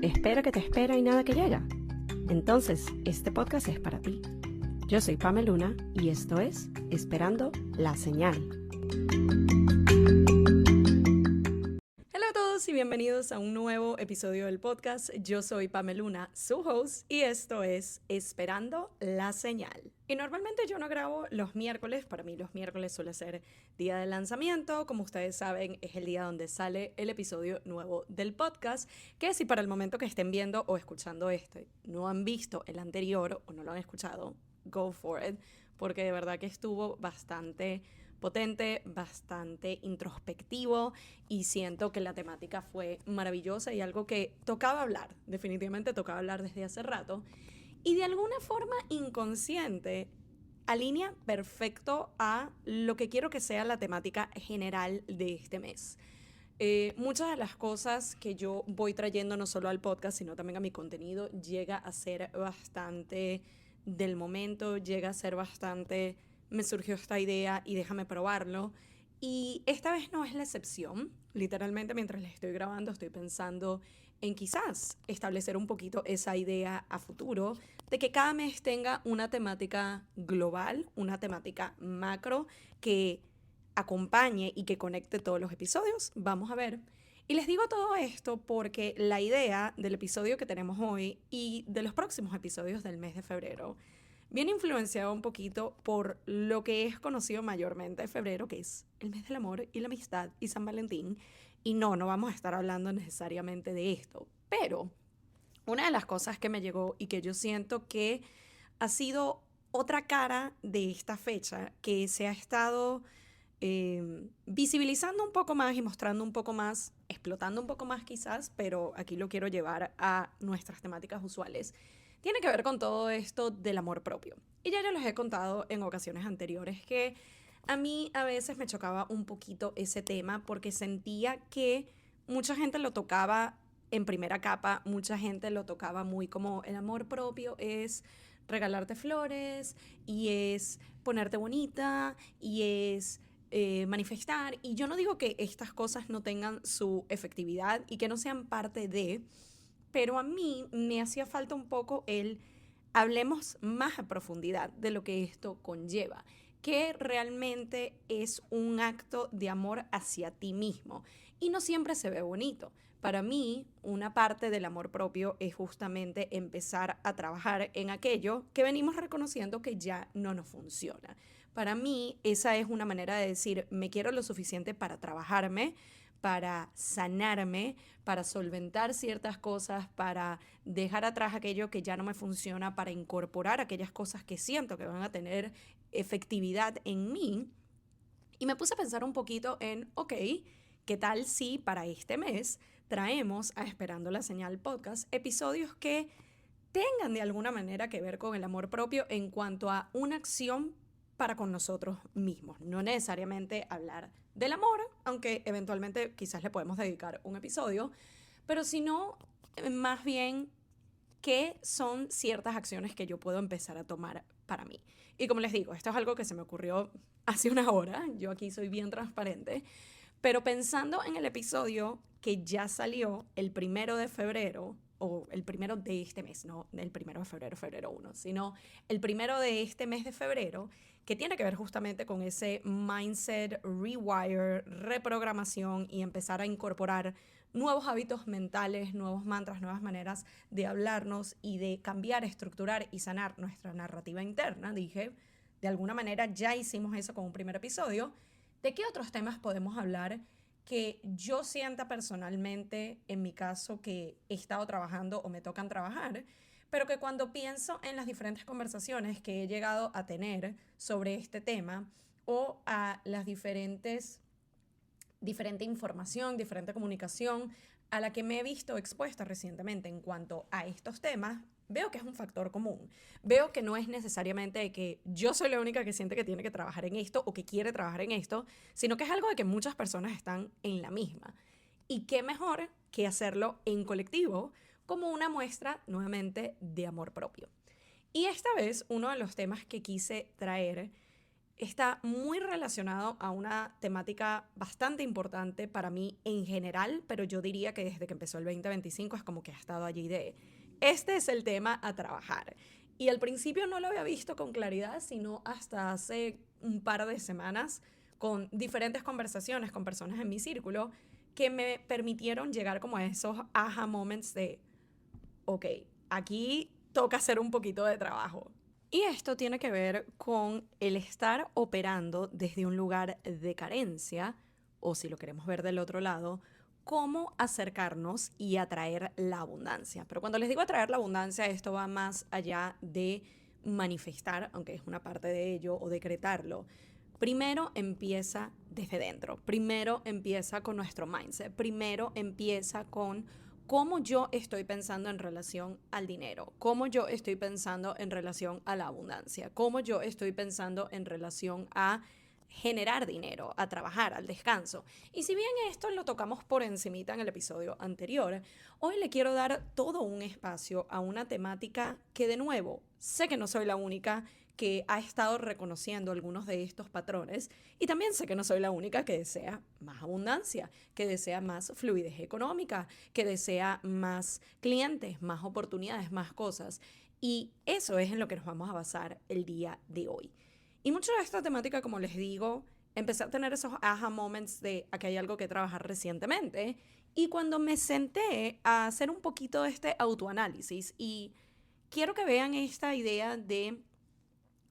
Espera que te espera y nada que llega. Entonces, este podcast es para ti. Yo soy Pame Luna y esto es Esperando la Señal. Hola a todos y bienvenidos a un nuevo episodio del podcast. Yo soy Pame Luna, su host, y esto es Esperando la Señal. Y normalmente yo no grabo los miércoles. Para mí los miércoles suele ser día de lanzamiento. Como ustedes saben, es el día donde sale el episodio nuevo del podcast, que si para el momento que estén viendo o escuchando este no han visto el anterior o no lo han escuchado, go for it, porque de verdad que estuvo bastante potente, bastante introspectivo, y siento que la temática fue maravillosa y algo que tocaba hablar, definitivamente tocaba hablar desde hace rato, y de alguna forma inconsciente alinea perfecto a lo que quiero que sea la temática general de este mes. Muchas de las cosas que yo voy trayendo no solo al podcast, sino también a mi contenido, llega a ser bastante del momento, llega a ser bastante, me surgió esta idea y déjame probarlo. Y esta vez no es la excepción. Literalmente mientras les estoy grabando estoy pensando en quizás establecer un poquito esa idea a futuro de que cada mes tenga una temática global, una temática macro que acompañe y que conecte todos los episodios. Vamos a ver. Y les digo todo esto porque la idea del episodio que tenemos hoy y de los próximos episodios del mes de febrero viene influenciado un poquito por lo que es conocido mayormente en febrero, que es el mes del amor y la amistad y San Valentín. Y no vamos a estar hablando necesariamente de esto. Pero una de las cosas que me llegó y que yo siento que ha sido otra cara de esta fecha, que se ha estado visibilizando un poco más y mostrando un poco más, explotando un poco más quizás, pero aquí lo quiero llevar a nuestras temáticas usuales, tiene que ver con todo esto del amor propio. Y ya yo les he contado en ocasiones anteriores que a mí a veces me chocaba un poquito ese tema porque sentía que mucha gente lo tocaba en primera capa, mucha gente lo tocaba muy como el amor propio es regalarte flores y es ponerte bonita y es manifestar. Y yo no digo que estas cosas no tengan su efectividad y que no sean parte de, pero a mí me hacía falta un poco el hablemos más a profundidad de lo que esto conlleva, que realmente es un acto de amor hacia ti mismo y no siempre se ve bonito. Para mí, una parte del amor propio es justamente empezar a trabajar en aquello que venimos reconociendo que ya no nos funciona. Para mí, esa es una manera de decir, me quiero lo suficiente para trabajarme, para sanarme, para solventar ciertas cosas, para dejar atrás aquello que ya no me funciona, para incorporar aquellas cosas que siento que van a tener efectividad en mí. Y me puse a pensar un poquito en, ok, ¿qué tal si para este mes traemos a Esperando la Señal Podcast episodios que tengan de alguna manera que ver con el amor propio en cuanto a una acción para con nosotros mismos? No necesariamente hablar del amor, aunque eventualmente quizás le podemos dedicar un episodio, pero sino más bien qué son ciertas acciones que yo puedo empezar a tomar para mí. Y como les digo, esto es algo que se me ocurrió hace una hora, yo aquí soy bien transparente, pero pensando en el episodio que ya salió el 1 de febrero, o el primero de este mes, no el 1 de febrero, febrero 1, sino el primero de este mes de febrero, que tiene que ver justamente con ese mindset, rewire, reprogramación y empezar a incorporar nuevos hábitos mentales, nuevos mantras, nuevas maneras de hablarnos y de cambiar, estructurar y sanar nuestra narrativa interna. Dije, de alguna manera ya hicimos eso con un primer episodio. ¿De qué otros temas podemos hablar que yo sienta personalmente, en mi caso, que he estado trabajando o me tocan trabajar, pero que cuando pienso en las diferentes conversaciones que he llegado a tener sobre este tema o a las diferente información, diferente comunicación a la que me he visto expuesta recientemente en cuanto a estos temas, veo que es un factor común. Veo que no es necesariamente que yo soy la única que siente que tiene que trabajar en esto o que quiere trabajar en esto, sino que es algo de que muchas personas están en la misma. Y qué mejor que hacerlo en colectivo como una muestra nuevamente de amor propio. Y esta vez uno de los temas que quise traer está muy relacionado a una temática bastante importante para mí en general, pero yo diría que desde que empezó el 2025 es como que ha estado allí de, este es el tema a trabajar. Y al principio no lo había visto con claridad, sino hasta hace un par de semanas con diferentes conversaciones con personas en mi círculo que me permitieron llegar como a esos aha moments de, ok, aquí toca hacer un poquito de trabajo. Y esto tiene que ver con el estar operando desde un lugar de carencia, o si lo queremos ver del otro lado, cómo acercarnos y atraer la abundancia. Pero cuando les digo atraer la abundancia, esto va más allá de manifestar, aunque es una parte de ello, o decretarlo. Primero empieza desde dentro, primero empieza con nuestro mindset, primero empieza con cómo yo estoy pensando en relación al dinero, cómo yo estoy pensando en relación a la abundancia, cómo yo estoy pensando en relación a generar dinero, a trabajar, al descanso. Y si bien esto lo tocamos por encimita en el episodio anterior, hoy le quiero dar todo un espacio a una temática que, de nuevo, sé que no soy la única que ha estado reconociendo algunos de estos patrones, y también sé que no soy la única que desea más abundancia, que desea más fluidez económica, que desea más clientes, más oportunidades, más cosas. Y eso es en lo que nos vamos a basar el día de hoy. Y mucho de esta temática, como les digo, empecé a tener esos aha moments de aquí hay algo que trabajar recientemente. Y cuando me senté a hacer un poquito de este autoanálisis, y quiero que vean esta idea de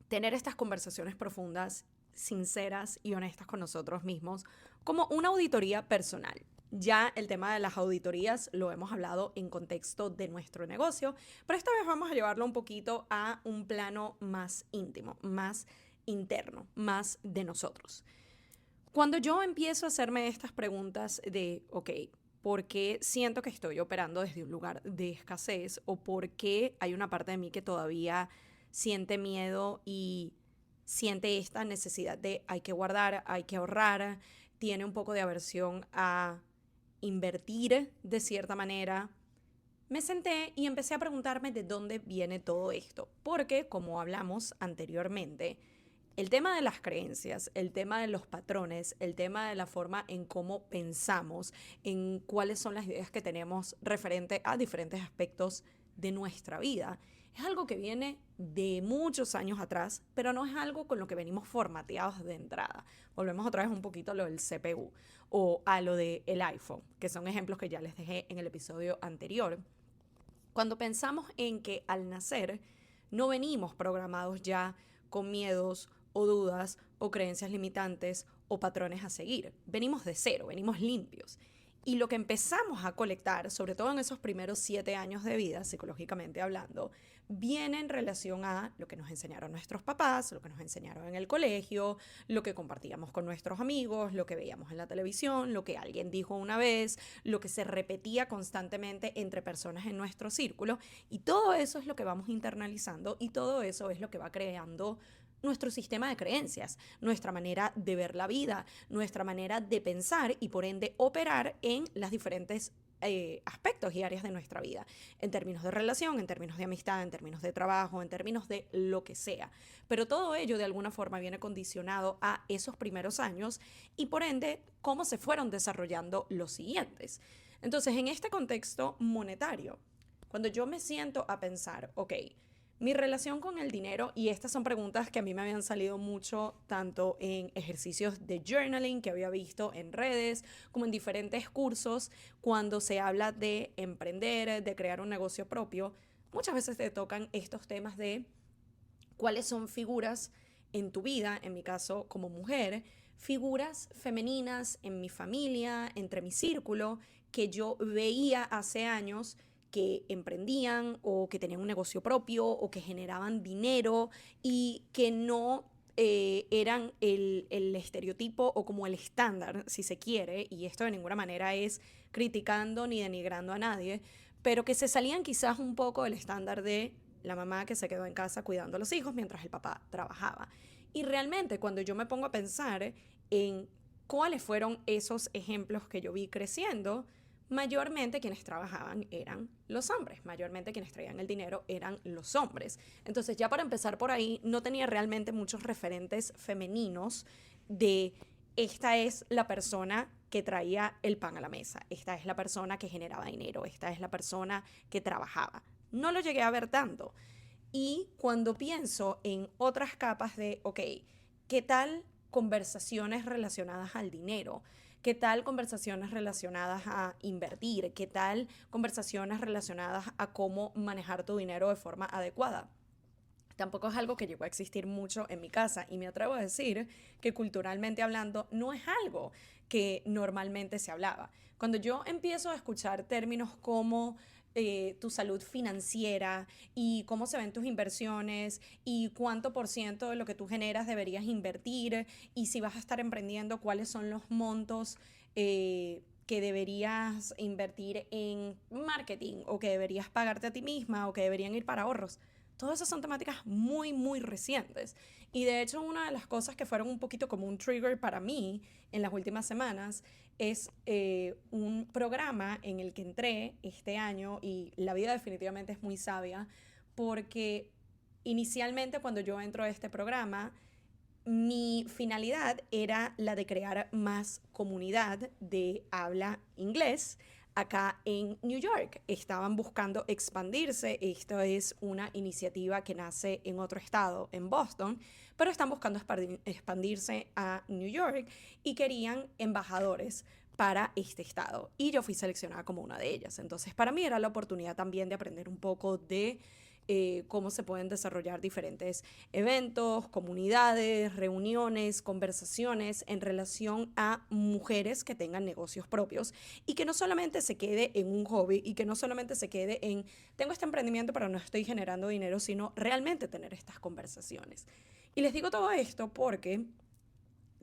tener estas conversaciones profundas, sinceras y honestas con nosotros mismos, como una auditoría personal. Ya el tema de las auditorías lo hemos hablado en contexto de nuestro negocio, pero esta vez vamos a llevarlo un poquito a un plano más íntimo, más interno, más de nosotros. Cuando yo empiezo a hacerme estas preguntas de, ok, ¿por qué siento que estoy operando desde un lugar de escasez? ¿O por qué hay una parte de mí que todavía siente miedo y siente esta necesidad de hay que guardar, hay que ahorrar, tiene un poco de aversión a invertir de cierta manera? Me senté y empecé a preguntarme de dónde viene todo esto, porque como hablamos anteriormente, el tema de las creencias, el tema de los patrones, el tema de la forma en cómo pensamos, en cuáles son las ideas que tenemos referente a diferentes aspectos de nuestra vida, es algo que viene de muchos años atrás, pero no es algo con lo que venimos formateados de entrada. Volvemos otra vez un poquito a lo del CPU o a lo del iPhone, que son ejemplos que ya les dejé en el episodio anterior. Cuando pensamos en que al nacer no venimos programados ya con miedos o dudas o creencias limitantes o patrones a seguir. Venimos de cero, venimos limpios. Y lo que empezamos a colectar, sobre todo en esos primeros 7 años de vida, psicológicamente hablando, viene en relación a lo que nos enseñaron nuestros papás, lo que nos enseñaron en el colegio, lo que compartíamos con nuestros amigos, lo que veíamos en la televisión, lo que alguien dijo una vez, lo que se repetía constantemente entre personas en nuestro círculo. Y todo eso es lo que vamos internalizando y todo eso es lo que va creando nuestro sistema de creencias, nuestra manera de ver la vida, nuestra manera de pensar y por ende operar en las diferentes aspectos y áreas de nuestra vida, en términos de relación, en términos de amistad, en términos de trabajo, en términos de lo que sea. Pero todo ello de alguna forma viene condicionado a esos primeros años y por ende cómo se fueron desarrollando los siguientes. Entonces, en este contexto monetario, cuando yo me siento a pensar, ok, mi relación con el dinero, y estas son preguntas que a mí me habían salido mucho tanto en ejercicios de journaling que había visto en redes, como en diferentes cursos, cuando se habla de emprender, de crear un negocio propio, muchas veces te tocan estos temas de cuáles son figuras en tu vida, en mi caso como mujer, figuras femeninas en mi familia, entre mi círculo, que yo veía hace años que emprendían o que tenían un negocio propio o que generaban dinero y que no eran el estereotipo o como el estándar, si se quiere, y esto de ninguna manera es criticando ni denigrando a nadie, pero que se salían quizás un poco del estándar de la mamá que se quedó en casa cuidando a los hijos mientras el papá trabajaba. Y realmente cuando yo me pongo a pensar en cuáles fueron esos ejemplos que yo vi creciendo, mayormente quienes trabajaban eran los hombres, mayormente quienes traían el dinero eran los hombres. Entonces ya para empezar por ahí no tenía realmente muchos referentes femeninos de esta es la persona que traía el pan a la mesa, esta es la persona que generaba dinero, esta es la persona que trabajaba. No lo llegué a ver tanto. Y cuando pienso en otras capas de, ok, ¿qué tal conversaciones relacionadas al dinero? ¿Qué tal conversaciones relacionadas a invertir? ¿Qué tal conversaciones relacionadas a cómo manejar tu dinero de forma adecuada? Tampoco es algo que llegó a existir mucho en mi casa y me atrevo a decir que culturalmente hablando no es algo que normalmente se hablaba. Cuando yo empiezo a escuchar términos como tu salud financiera y cómo se ven tus inversiones y cuánto por ciento de lo que tú generas deberías invertir y si vas a estar emprendiendo, cuáles son los montos que deberías invertir en marketing o que deberías pagarte a ti misma o que deberían ir para ahorros. Todas esas son temáticas muy, muy recientes. Y de hecho, una de las cosas que fueron un poquito como un trigger para mí en las últimas semanas es un programa en el que entré este año y la vida definitivamente es muy sabia porque inicialmente cuando yo entro a este programa, mi finalidad era la de crear más comunidad de habla inglés acá en New York. Estaban buscando expandirse. Esto es una iniciativa que nace en otro estado, en Boston, pero están buscando expandirse a New York y querían embajadores para este estado. Y yo fui seleccionada como una de ellas. Entonces, para mí era la oportunidad también de aprender un poco de cómo se pueden desarrollar diferentes eventos, comunidades, reuniones, conversaciones en relación a mujeres que tengan negocios propios y que no solamente se quede en un hobby y que no solamente se quede en tengo este emprendimiento pero no estoy generando dinero, sino realmente tener estas conversaciones. Y les digo todo esto porque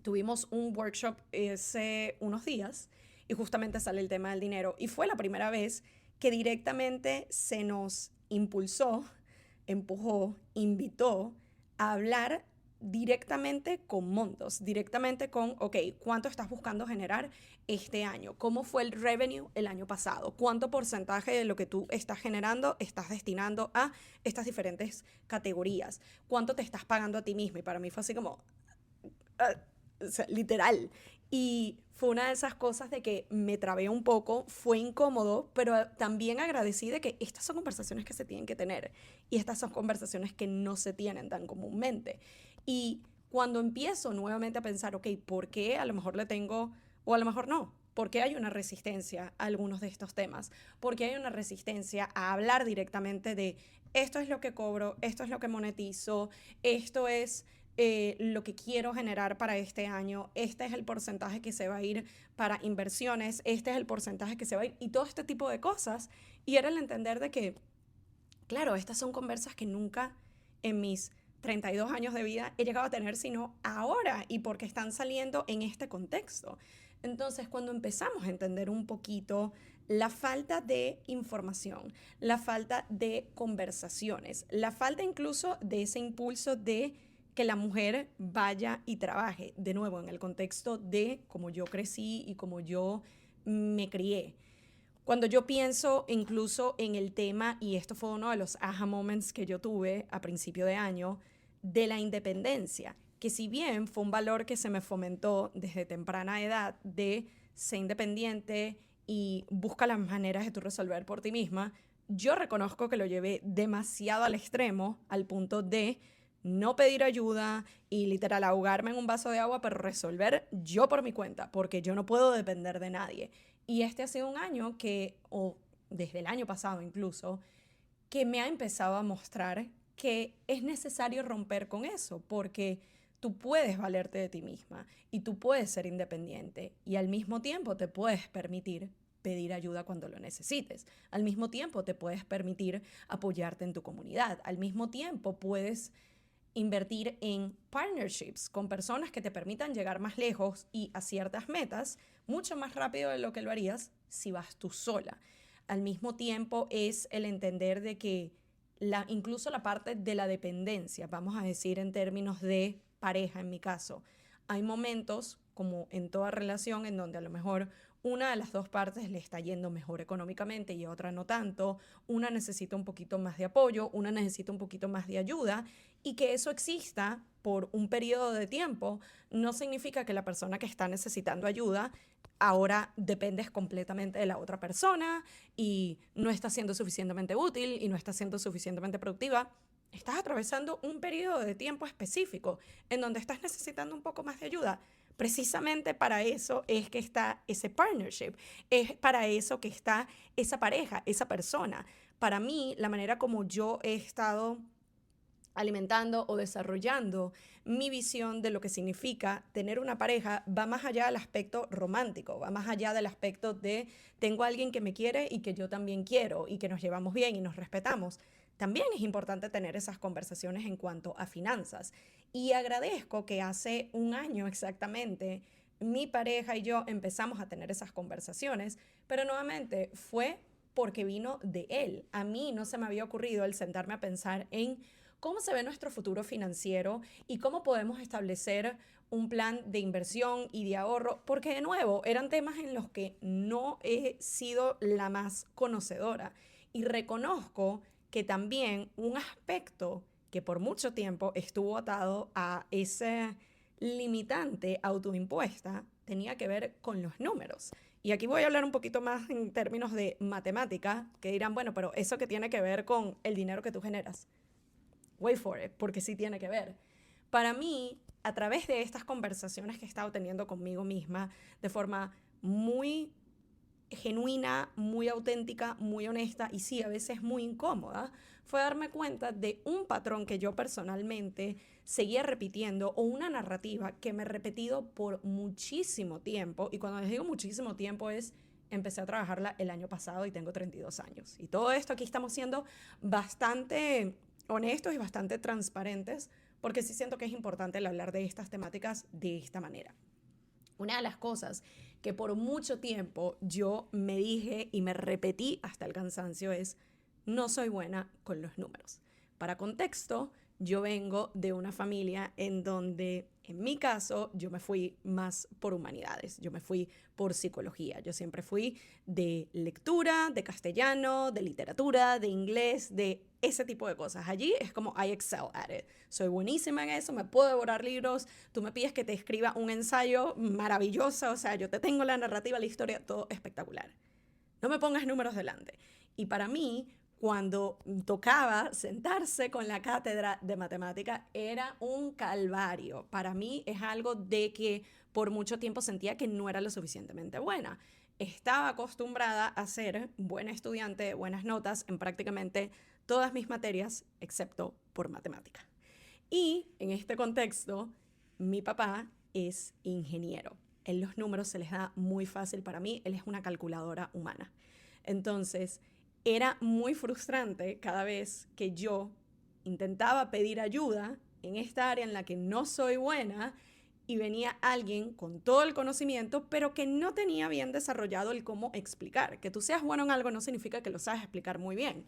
tuvimos un workshop hace unos días y justamente sale el tema del dinero y fue la primera vez que directamente se nos impulsó, empujó, invitó a hablar directamente con montos, directamente con, ok, ¿cuánto estás buscando generar este año? ¿Cómo fue el revenue el año pasado? ¿Cuánto porcentaje de lo que tú estás generando estás destinando a estas diferentes categorías? ¿Cuánto te estás pagando a ti mismo? Y para mí fue así como, o sea, literal. Y fue una de esas cosas de que me trabé un poco, fue incómodo, pero también agradecí de que estas son conversaciones que se tienen que tener y estas son conversaciones que no se tienen tan comúnmente. Y cuando empiezo nuevamente a pensar, ok, ¿por qué a lo mejor le tengo, o a lo mejor no? ¿Por qué hay una resistencia a algunos de estos temas? ¿Por qué hay una resistencia a hablar directamente de esto es lo que cobro, esto es lo que monetizo, esto es lo que quiero generar para este año, este es el porcentaje que se va a ir para inversiones, este es el porcentaje que se va a ir y todo este tipo de cosas? Y era el entender de que, claro, estas son conversas que nunca en mis 32 años de vida he llegado a tener, sino ahora y porque están saliendo en este contexto. Entonces, cuando empezamos a entender un poquito la falta de información, la falta de conversaciones, la falta incluso de ese impulso de que la mujer vaya y trabaje, de nuevo, en el contexto de cómo yo crecí y cómo yo me crié. Cuando yo pienso incluso en el tema, y esto fue uno de los aha moments que yo tuve a principio de año, de la independencia, que si bien fue un valor que se me fomentó desde temprana edad de ser independiente y busca las maneras de tú resolver por ti misma, yo reconozco que lo llevé demasiado al extremo, al punto de no pedir ayuda y literal ahogarme en un vaso de agua, pero resolver yo por mi cuenta, porque yo no puedo depender de nadie. Y este ha sido un año que, o desde el año pasado incluso, que me ha empezado a mostrar que es necesario romper con eso, porque tú puedes valerte de ti misma y tú puedes ser independiente y al mismo tiempo te puedes permitir pedir ayuda cuando lo necesites. Al mismo tiempo te puedes permitir apoyarte en tu comunidad. Al mismo tiempo puedes invertir en partnerships con personas que te permitan llegar más lejos y a ciertas metas mucho más rápido de lo que lo harías si vas tú sola. Al mismo tiempo es el entender de que incluso la parte de la dependencia, vamos a decir en términos de pareja en mi caso, hay momentos como en toda relación en donde a lo mejor una de las dos partes le está yendo mejor económicamente y otra no tanto, una necesita un poquito más de apoyo, una necesita un poquito más de ayuda, y que eso exista por un periodo de tiempo no significa que la persona que está necesitando ayuda ahora dependes completamente de la otra persona y no está siendo suficientemente útil y no está siendo suficientemente productiva. Estás atravesando un periodo de tiempo específico en donde estás necesitando un poco más de ayuda. Precisamente para eso es que está ese partnership, es para eso que está esa pareja, esa persona. Para mí, la manera como yo he estado alimentando o desarrollando mi visión de lo que significa tener una pareja va más allá del aspecto romántico, va más allá del aspecto de tengo a alguien que me quiere y que yo también quiero y que nos llevamos bien y nos respetamos. También es importante tener esas conversaciones en cuanto a finanzas. Y agradezco que hace un año exactamente mi pareja y yo empezamos a tener esas conversaciones, pero nuevamente fue porque vino de él. A mí no se me había ocurrido el sentarme a pensar en cómo se ve nuestro futuro financiero y cómo podemos establecer un plan de inversión y de ahorro, porque de nuevo eran temas en los que no he sido la más conocedora. Y reconozco que también un aspecto que por mucho tiempo estuvo atado a ese limitante autoimpuesta tenía que ver con los números. Y aquí voy a hablar un poquito más en términos de matemática, que dirán, bueno, pero eso que tiene que ver con el dinero que tú generas. Wait for it, porque sí tiene que ver. Para mí, a través de estas conversaciones que he estado teniendo conmigo misma, de forma muy genuina, muy auténtica, muy honesta y sí, a veces muy incómoda, fue darme cuenta de un patrón que yo personalmente seguía repitiendo o una narrativa que me he repetido por muchísimo tiempo. Y cuando les digo muchísimo tiempo es, empecé a trabajarla el año pasado y tengo 32 años. Y todo esto aquí estamos siendo bastante honestos y bastante transparentes porque sí siento que es importante el hablar de estas temáticas de esta manera. Una de las cosas que por mucho tiempo yo me dije y me repetí hasta el cansancio es, no soy buena con los números. Para contexto, yo vengo de una familia en donde, en mi caso, yo me fui más por humanidades, yo me fui por psicología. Yo siempre fui de lectura, de castellano, de literatura, de inglés, de ese tipo de cosas. Allí es como I excel at it. Soy buenísima en eso, me puedo devorar libros, tú me pides que te escriba un ensayo maravilloso, o sea, yo te tengo la narrativa, la historia, todo espectacular. No me pongas números delante. Y para mí, cuando tocaba sentarse con la cátedra de matemática, era un calvario. Para mí es algo de que por mucho tiempo sentía que no era lo suficientemente buena. Estaba acostumbrada a ser buena estudiante, buenas notas en prácticamente todas mis materias, excepto por matemática. Y en este contexto, mi papá es ingeniero. En los números se les da muy fácil para mí, él es una calculadora humana. Entonces, era muy frustrante cada vez que yo intentaba pedir ayuda en esta área en la que no soy buena y venía alguien con todo el conocimiento, pero que no tenía bien desarrollado el cómo explicar. Que tú seas bueno en algo no significa que lo sabes explicar muy bien.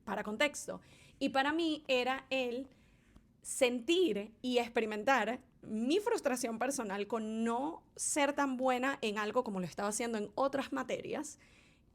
Para contexto. Y para mí era el sentir y experimentar mi frustración personal con no ser tan buena en algo como lo estaba haciendo en otras materias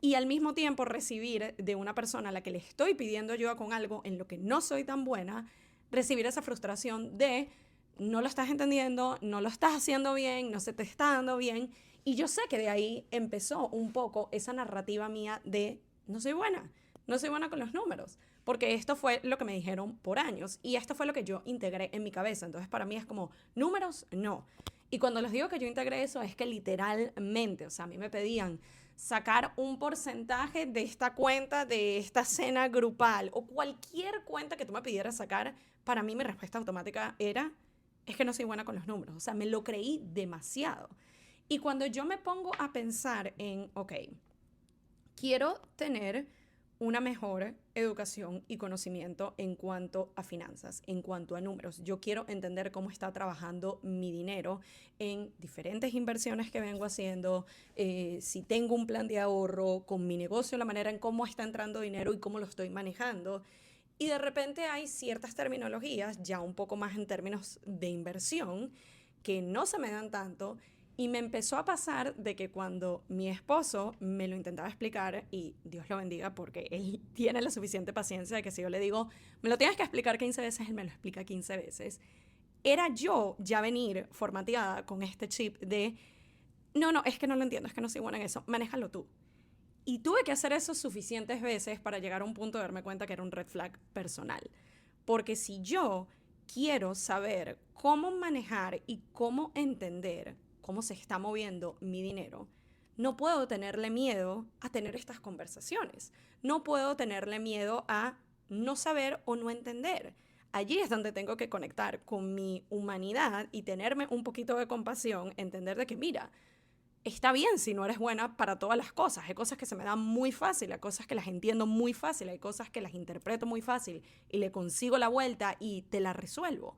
y al mismo tiempo recibir de una persona a la que le estoy pidiendo ayuda con algo en lo que no soy tan buena, recibir esa frustración de no lo estás entendiendo, no lo estás haciendo bien, no se te está dando bien. Y yo sé que de ahí empezó un poco esa narrativa mía de no soy buena, no soy buena con los números, porque esto fue lo que me dijeron por años y esto fue lo que yo integré en mi cabeza. Entonces para mí es como números, no. Y cuando les digo que yo integré eso es que literalmente, o sea, a mí me pedían sacar un porcentaje de esta cuenta, de esta cena grupal o cualquier cuenta que tú me pidieras sacar, para mí mi respuesta automática era, es que no soy buena con los números. O sea, me lo creí demasiado. Y cuando yo me pongo a pensar en, ok, quiero tener una mejor educación y conocimiento en cuanto a finanzas, en cuanto a números. Yo quiero entender cómo está trabajando mi dinero en diferentes inversiones que vengo haciendo, si tengo un plan de ahorro con mi negocio, la manera en cómo está entrando dinero y cómo lo estoy manejando. Y de repente hay ciertas terminologías, ya un poco más en términos de inversión, que no se me dan tanto Y me empezó a pasar de que cuando mi esposo me lo intentaba explicar, y Dios lo bendiga porque él tiene la suficiente paciencia de que si yo le digo, me lo tienes que explicar 15 veces, él me lo explica 15 veces, era yo ya venir formateada con este chip de, no, no, es que no lo entiendo, es que no soy buena en eso, manéjalo tú. Y tuve que hacer eso suficientes veces para llegar a un punto de darme cuenta que era un red flag personal. Porque si yo quiero saber cómo manejar y cómo entender cómo se está moviendo mi dinero, no puedo tenerle miedo a tener estas conversaciones. No puedo tenerle miedo a no saber o no entender. Allí es donde tengo que conectar con mi humanidad y tenerme un poquito de compasión, entender de que, mira, está bien si no eres buena para todas las cosas. Hay cosas que se me dan muy fácil, hay cosas que las entiendo muy fácil, hay cosas que las interpreto muy fácil y le consigo la vuelta y te la resuelvo.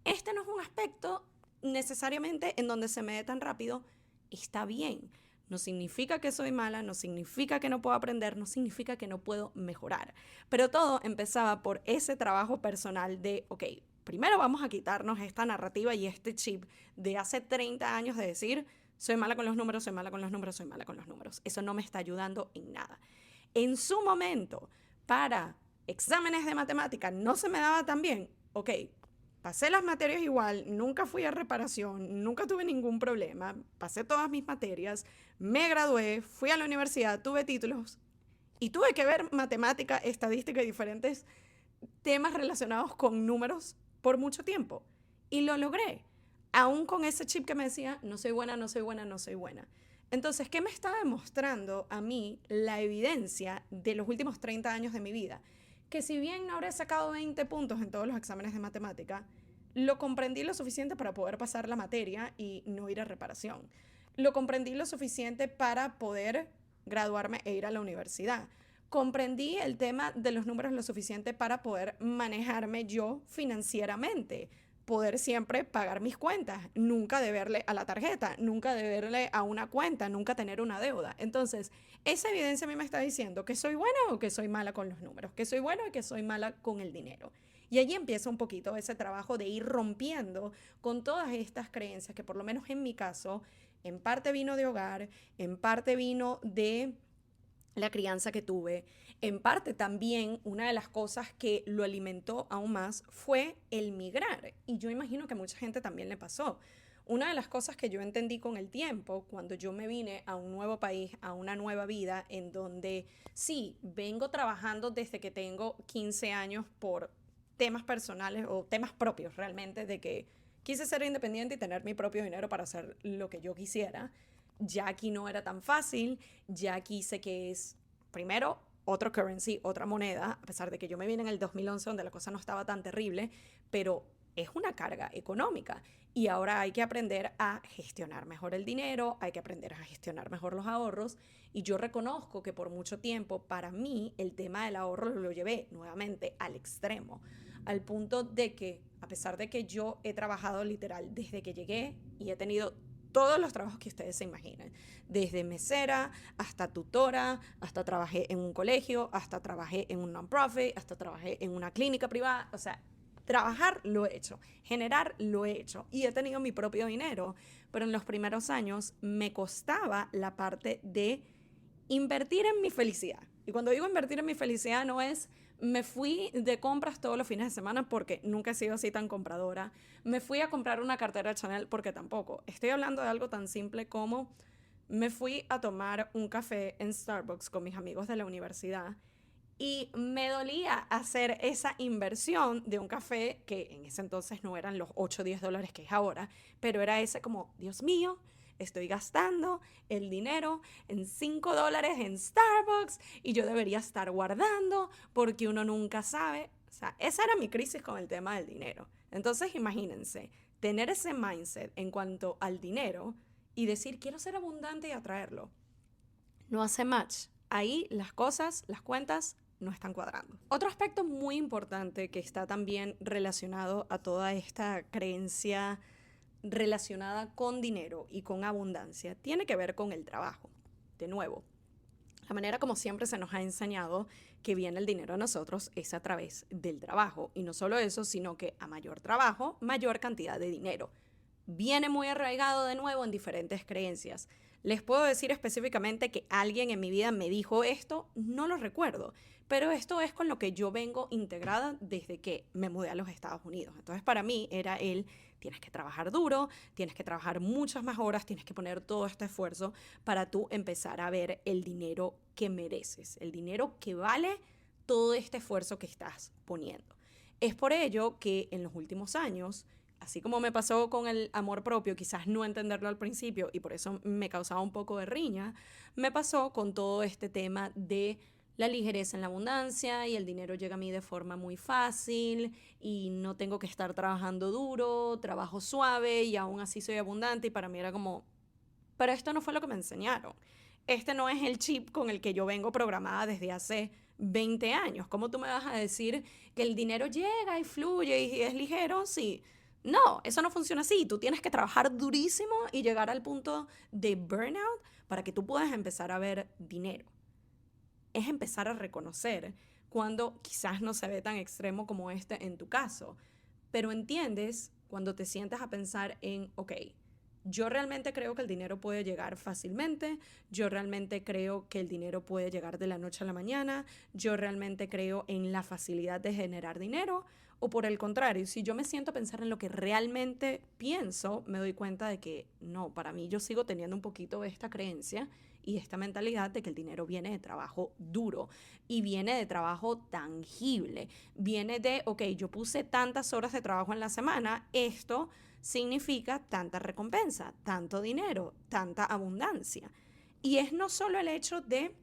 Este no es un aspecto necesariamente en donde se me dé tan rápido. Está bien. No significa que soy mala, no significa que no puedo aprender, no significa que no puedo mejorar. Pero todo empezaba por ese trabajo personal de, ok, primero vamos a quitarnos esta narrativa y este chip de hace 30 años de decir, soy mala con los números, soy mala con los números, soy mala con los números. Eso no me está ayudando en nada. En su momento, para exámenes de matemática no se me daba tan bien. Ok, pasé las materias igual, nunca fui a reparación, nunca tuve ningún problema, pasé todas mis materias, me gradué, fui a la universidad, tuve títulos y tuve que ver matemática, estadística y diferentes temas relacionados con números por mucho tiempo. Y lo logré, aún con ese chip que me decía, no soy buena, no soy buena, no soy buena. Entonces, ¿qué me está demostrando a mí la evidencia de los últimos 30 años de mi vida? Que si bien no habré sacado 20 puntos en todos los exámenes de matemática, lo comprendí lo suficiente para poder pasar la materia y no ir a reparación. Lo comprendí lo suficiente para poder graduarme e ir a la universidad. Comprendí el tema de los números lo suficiente para poder manejarme yo financieramente, poder siempre pagar mis cuentas, nunca deberle a la tarjeta, nunca deberle a una cuenta, nunca tener una deuda. Entonces, esa evidencia a mí me está diciendo que soy buena o que soy mala con los números, que soy buena o que soy mala con el dinero. Y allí empieza un poquito ese trabajo de ir rompiendo con todas estas creencias que por lo menos en mi caso, en parte vino de hogar, en parte vino de la crianza que tuve. En parte también una de las cosas que lo alimentó aún más fue el migrar. Y yo imagino que a mucha gente también le pasó. Una de las cosas que yo entendí con el tiempo, cuando yo me vine a un nuevo país, a una nueva vida, en donde sí, vengo trabajando desde que tengo 15 años por temas personales o temas propios realmente, de que quise ser independiente y tener mi propio dinero para hacer lo que yo quisiera. Ya aquí no era tan fácil, ya aquí sé que es, primero, otro currency, otra moneda, a pesar de que yo me vine en el 2011 donde la cosa no estaba tan terrible, pero es una carga económica y ahora hay que aprender a gestionar mejor el dinero, hay que aprender a gestionar mejor los ahorros y yo reconozco que por mucho tiempo para mí el tema del ahorro lo llevé nuevamente al extremo, al punto de que a pesar de que yo he trabajado literal desde que llegué y he tenido todos los trabajos que ustedes se imaginen, desde mesera hasta tutora, hasta trabajé en un colegio, hasta trabajé en un non-profit, hasta trabajé en una clínica privada, o sea, trabajar lo he hecho, generar lo he hecho y he tenido mi propio dinero, pero en los primeros años me costaba la parte de invertir en mi felicidad. Y cuando digo invertir en mi felicidad no es me fui de compras todos los fines de semana porque nunca he sido así tan compradora. Me fui a comprar una cartera Chanel porque tampoco. Estoy hablando de algo tan simple como me fui a tomar un café en Starbucks con mis amigos de la universidad y me dolía hacer esa inversión de un café que en ese entonces no eran los 8 o 10 dólares que es ahora, pero era ese como, Dios mío, estoy gastando el dinero en 5 dólares en Starbucks y yo debería estar guardando porque uno nunca sabe. O sea, esa era mi crisis con el tema del dinero. Entonces, imagínense, tener ese mindset en cuanto al dinero y decir, quiero ser abundante y atraerlo. No hace match. Ahí las cosas, las cuentas, no están cuadrando. Otro aspecto muy importante que está también relacionado a toda esta creencia relacionada con dinero y con abundancia tiene que ver con el trabajo. De nuevo, la manera como siempre se nos ha enseñado que viene el dinero a nosotros es a través del trabajo. Y no solo eso, sino que a mayor trabajo, mayor cantidad de dinero. viene muy arraigado de nuevo en diferentes creencias. Les puedo decir específicamente que alguien en mi vida me dijo esto, no lo recuerdo, pero esto es con lo que yo vengo integrada desde que me mudé a los Estados Unidos. Entonces para mí era tienes que trabajar duro, tienes que trabajar muchas más horas, tienes que poner todo este esfuerzo para tú empezar a ver el dinero que mereces, el dinero que vale todo este esfuerzo que estás poniendo. Es por ello que en los últimos años, así como me pasó con el amor propio, quizás no entenderlo al principio y por eso me causaba un poco de riña, me pasó con todo este tema de la ligereza en la abundancia y el dinero llega a mí de forma muy fácil y no tengo que estar trabajando duro, trabajo suave y aún así soy abundante y para mí era como, pero esto no fue lo que me enseñaron. Este no es el chip con el que yo vengo programada desde hace 20 años. ¿Cómo tú me vas a decir que el dinero llega y fluye y es ligero? Sí. No, eso no funciona así. Tú tienes que trabajar durísimo y llegar al punto de burnout para que tú puedas empezar a ver dinero. Es empezar a reconocer cuando quizás no se ve tan extremo como este en tu caso, pero entiendes cuando te sientas a pensar en, ok, yo realmente creo que el dinero puede llegar fácilmente, yo realmente creo que el dinero puede llegar de la noche a la mañana, yo realmente creo en la facilidad de generar dinero, o por el contrario, si yo me siento a pensar en lo que realmente pienso, me doy cuenta de que no, para mí yo sigo teniendo un poquito esta creencia y esta mentalidad de que el dinero viene de trabajo duro y viene de trabajo tangible, viene de, ok, yo puse tantas horas de trabajo en la semana, esto significa tanta recompensa, tanto dinero, tanta abundancia. Y es no solo el hecho de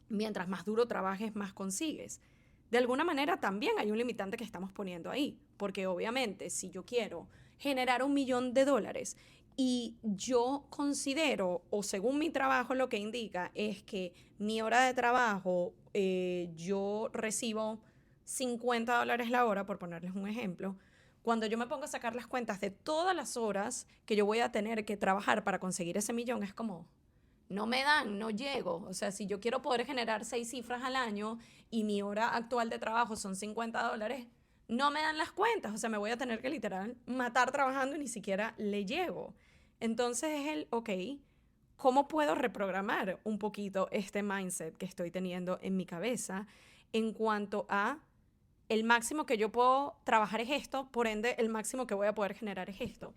mientras más duro trabajes, más consigues. De alguna manera también hay un limitante que estamos poniendo ahí, porque obviamente si yo quiero generar $1.000.000 y yo considero, o según mi trabajo lo que indica, es que mi hora de trabajo yo recibo $50 la hora, por ponerles un ejemplo, cuando yo me pongo a sacar las cuentas de todas las horas que yo voy a tener que trabajar para conseguir ese millón, es como, no me dan, no llego. O sea, si yo quiero poder generar 6 cifras al año y mi hora actual de trabajo son $50, no me dan las cuentas. O sea, me voy a tener que literal matar trabajando y ni siquiera le llego. Entonces es ok, ¿cómo puedo reprogramar un poquito este mindset que estoy teniendo en mi cabeza en cuanto a el máximo que yo puedo trabajar es esto, por ende el máximo que voy a poder generar es esto?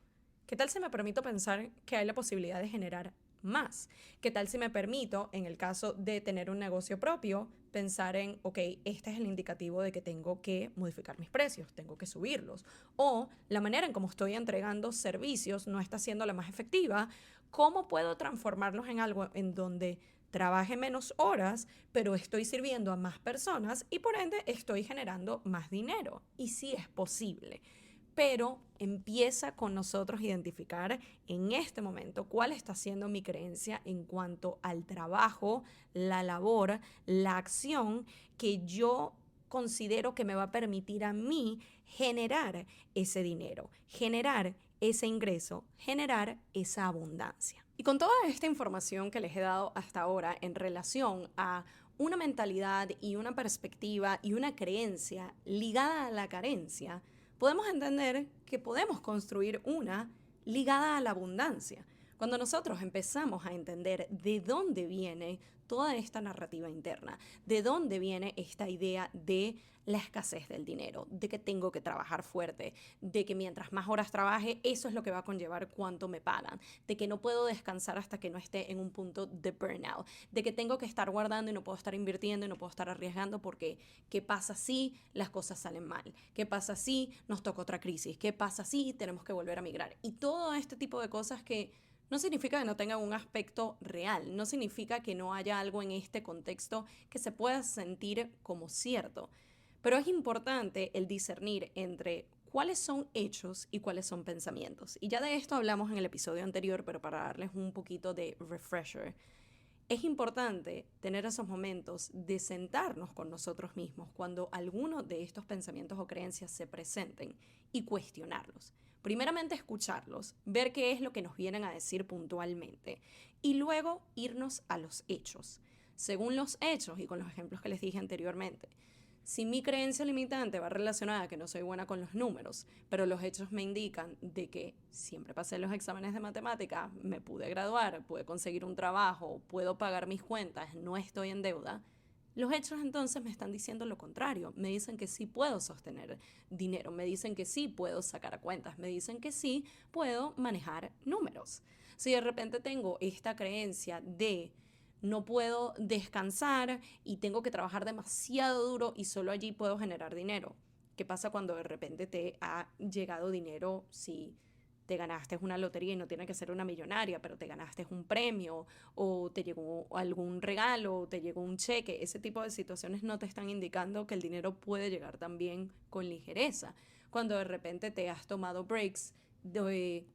¿Qué tal si me permito pensar que hay la posibilidad de generar más? ¿Qué tal si me permito, en el caso de tener un negocio propio, pensar en, ok, este es el indicativo de que tengo que modificar mis precios, tengo que subirlos? O la manera en cómo estoy entregando servicios no está siendo la más efectiva. ¿Cómo puedo transformarlos en algo en donde trabaje menos horas, pero estoy sirviendo a más personas y por ende estoy generando más dinero? Y sí es posible, pero empieza con nosotros identificar en este momento cuál está siendo mi creencia en cuanto al trabajo, la labor, la acción que yo considero que me va a permitir a mí generar ese dinero, generar ese ingreso, generar esa abundancia. Y con toda esta información que les he dado hasta ahora en relación a una mentalidad y una perspectiva y una creencia ligada a la carencia, podemos entender que podemos construir una ligada a la abundancia. Cuando nosotros empezamos a entender de dónde viene toda esta narrativa interna, de dónde viene esta idea de la escasez del dinero, de que tengo que trabajar fuerte, de que mientras más horas trabaje, eso es lo que va a conllevar cuánto me pagan, de que no puedo descansar hasta que no esté en un punto de burnout, de que tengo que estar guardando y no puedo estar invirtiendo y no puedo estar arriesgando porque ¿qué pasa si las cosas salen mal? ¿Qué pasa si nos toca otra crisis? ¿Qué pasa si tenemos que volver a migrar? Y todo este tipo de cosas que no significa que no tenga un aspecto real, no significa que no haya algo en este contexto que se pueda sentir como cierto, pero es importante el discernir entre cuáles son hechos y cuáles son pensamientos. Y ya de esto hablamos en el episodio anterior, pero para darles un poquito de refresher, es importante tener esos momentos de sentarnos con nosotros mismos cuando alguno de estos pensamientos o creencias se presenten y cuestionarlos. Primeramente escucharlos, ver qué es lo que nos vienen a decir puntualmente y luego irnos a los hechos. Según los hechos y con los ejemplos que les dije anteriormente, Si mi creencia limitante va relacionada a que no soy buena con los números, pero los hechos me indican de que siempre pasé los exámenes de matemática, me pude graduar, pude conseguir un trabajo, puedo pagar mis cuentas, no estoy en deuda, los hechos entonces me están diciendo lo contrario. Me dicen que sí puedo sostener dinero, me dicen que sí puedo sacar cuentas, me dicen que sí puedo manejar números. Si de repente tengo esta creencia de no puedo descansar y tengo que trabajar demasiado duro y solo allí puedo generar dinero. ¿Qué pasa cuando de repente te ha llegado dinero si te ganaste una lotería y no tiene que ser una millonaria, pero te ganaste un premio o te llegó algún regalo o te llegó un cheque? Ese tipo de situaciones no te están indicando que el dinero puede llegar también con ligereza. Cuando de repente te has tomado breaks de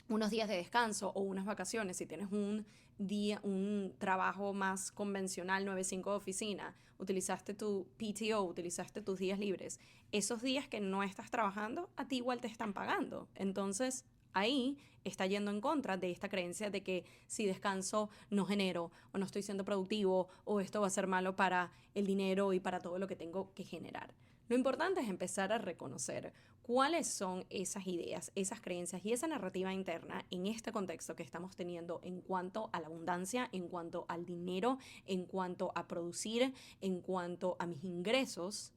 unos días de descanso o unas vacaciones, si tienes un trabajo más convencional, 9-5 de oficina, utilizaste tu PTO, utilizaste tus días libres, esos días que no estás trabajando, a ti igual te están pagando. Entonces, ahí está yendo en contra de esta creencia de que si descanso no genero o no estoy siendo productivo o esto va a ser malo para el dinero y para todo lo que tengo que generar. Lo importante es empezar a reconocer cuáles son esas ideas, esas creencias y esa narrativa interna en este contexto que estamos teniendo en cuanto a la abundancia, en cuanto al dinero, en cuanto a producir, en cuanto a mis ingresos.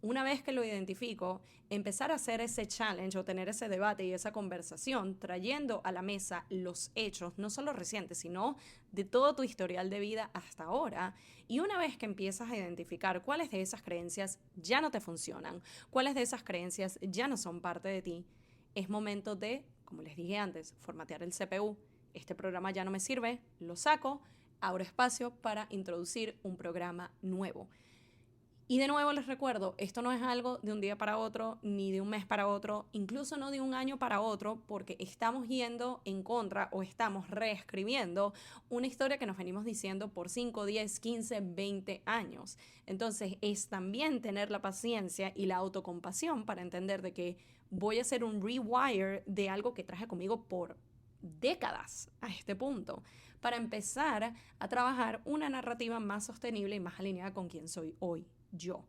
Una vez que lo identifico, empezar a hacer ese challenge o tener ese debate y esa conversación, trayendo a la mesa los hechos, no solo recientes, sino de todo tu historial de vida hasta ahora. Y una vez que empiezas a identificar cuáles de esas creencias ya no te funcionan, cuáles de esas creencias ya no son parte de ti, es momento de, como les dije antes, formatear el CPU. Este programa ya no me sirve, lo saco, abro espacio para introducir un programa nuevo. Y de nuevo les recuerdo, esto no es algo de un día para otro, ni de un mes para otro, incluso no de un año para otro, porque estamos yendo en contra o estamos reescribiendo una historia que nos venimos diciendo por 5, 10, 15, 20 años. Entonces es también tener la paciencia y la autocompasión para entender de que voy a hacer un rewire de algo que traje conmigo por décadas a este punto, para empezar a trabajar una narrativa más sostenible y más alineada con quien soy hoy. Yo.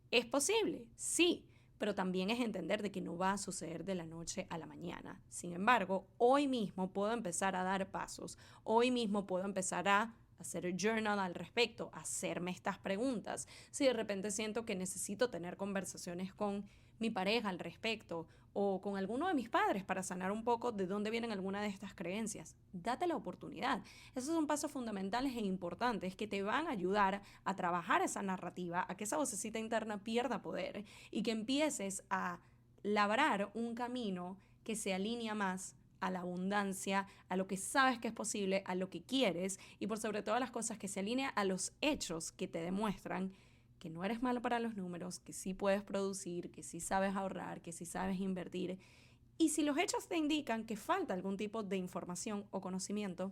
¿Es posible? Sí, pero también es entender de que no va a suceder de la noche a la mañana. Sin embargo, hoy mismo puedo empezar a dar pasos. Hoy mismo puedo empezar a hacer el journal al respecto, hacerme estas preguntas. Si de repente siento que necesito tener conversaciones con mi pareja al respecto o con alguno de mis padres para sanar un poco de dónde vienen algunas de estas creencias, date la oportunidad. Esos son pasos fundamentales e importantes que te van a ayudar a trabajar esa narrativa, a que esa vocecita interna pierda poder y que empieces a labrar un camino que se alinea más a la abundancia, a lo que sabes que es posible, a lo que quieres y por sobre todas las cosas que se alinea a los hechos que te demuestran que no eres malo para los números, que sí puedes producir, que sí sabes ahorrar, que sí sabes invertir. Y si los hechos te indican que falta algún tipo de información o conocimiento,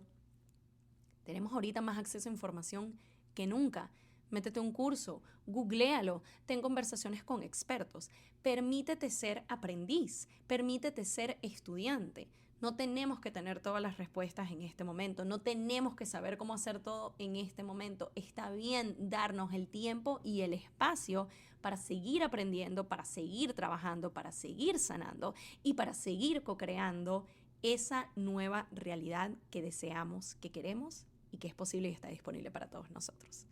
tenemos ahorita más acceso a información que nunca. Métete un curso, googléalo, ten conversaciones con expertos. Permítete ser aprendiz, permítete ser estudiante. No tenemos que tener todas las respuestas en este momento, no tenemos que saber cómo hacer todo en este momento. Está bien darnos el tiempo y el espacio para seguir aprendiendo, para seguir trabajando, para seguir sanando y para seguir co-creando esa nueva realidad que deseamos, que queremos y que es posible y está disponible para todos nosotros.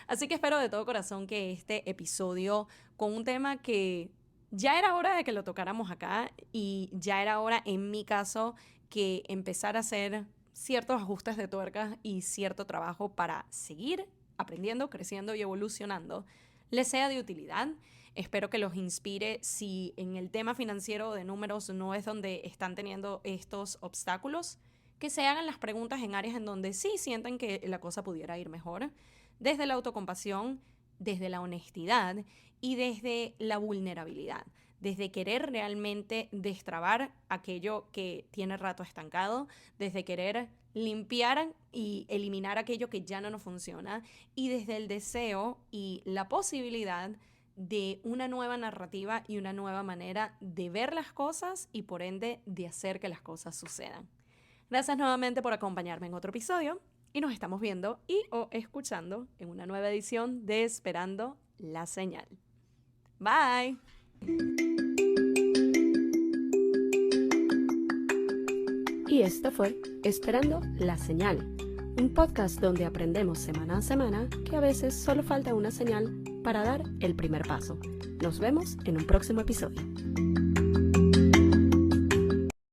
Así que espero de todo corazón que este episodio con un tema que ya era hora de que lo tocáramos acá y ya era hora, en mi caso, que empezar a hacer ciertos ajustes de tuercas y cierto trabajo para seguir aprendiendo, creciendo y evolucionando, les sea de utilidad. Espero que los inspire si en el tema financiero de números no es donde están teniendo estos obstáculos, que se hagan las preguntas en áreas en donde sí sienten que la cosa pudiera ir mejor, desde la autocompasión, desde la honestidad y desde la vulnerabilidad, desde querer realmente destrabar aquello que tiene rato estancado, desde querer limpiar y eliminar aquello que ya no nos funciona y desde el deseo y la posibilidad de una nueva narrativa y una nueva manera de ver las cosas y por ende de hacer que las cosas sucedan. Gracias nuevamente por acompañarme en otro episodio y nos estamos viendo y o escuchando en una nueva edición de Esperando la Señal. Bye. Y esto fue Esperando la Señal, un podcast donde aprendemos semana a semana que a veces solo falta una señal para dar el primer paso. Nos vemos en un próximo episodio.